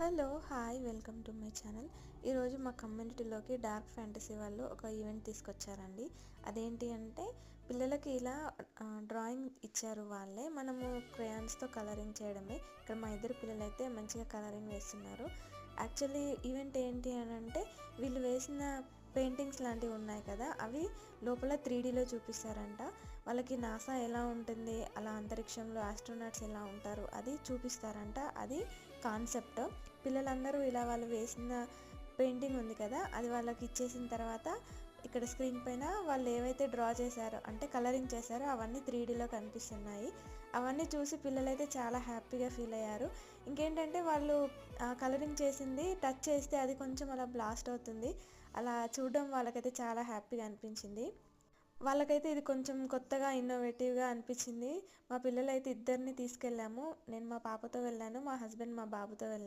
Hello hi welcome to my channel. ఈరోజు మా కమ్యూనిటీలోకి dark fantasy వాళ్ళు ఒక ఈవెంట్ తీసుకొచ్చారండి. అదేంటి అంటే పిల్లలకి ఇలా డ్రాయింగ్ ఇచ్చారు వాళ్ళే, మనము క్రేయాన్స్తో కలరింగ్ చేయడమే. ఇక్కడ మా ఇద్దరు పిల్లలు అయితే మంచిగా కలరింగ్ వేస్తున్నారు. యాక్చువల్లీ ఈవెంట్ ఏంటి అని అంటే వీళ్ళు వేసిన పెయింటింగ్స్ లాంటివి ఉన్నాయి కదా, అవి లోపల 3Dలో చూపిస్తారంట. వాళ్ళకి నాసా ఎలా ఉంటుంది, అలా అంతరిక్షంలో ఆస్ట్రోనాట్స్ ఎలా ఉంటారు అది చూపిస్తారంట. అది కాన్సెప్ట్. పిల్లలందరూ ఇలా వాళ్ళు వేసిన పెయింటింగ్ ఉంది కదా, అది వాళ్ళకి ఇచ్చేసిన తర్వాత ఇక్కడ స్క్రీన్ పైన వాళ్ళు ఏవైతే డ్రా చేశారో అంటే కలరింగ్ చేశారో అవన్నీ 3Dలో కనిపిస్తున్నాయి. అవన్నీ చూసి పిల్లలైతే చాలా హ్యాపీగా ఫీల్ అయ్యారు. ఇంకేంటంటే వాళ్ళు కలరింగ్ చేసింది టచ్ చేస్తే అది కొంచెం అలా బ్లాస్ట్ అవుతుంది. అలా చూడడం వాళ్ళకైతే చాలా హ్యాపీగా అనిపించింది. వాళ్ళకైతే ఇది కొంచెం కొత్తగా ఇన్నోవేటివ్గా అనిపించింది. మా పిల్లలైతే ఇద్దరిని తీసుకెళ్ళాము. నేను మా పాపతో వెళ్ళాను, మా హస్బెండ్ మా బాబుతో వెళ్ళాను.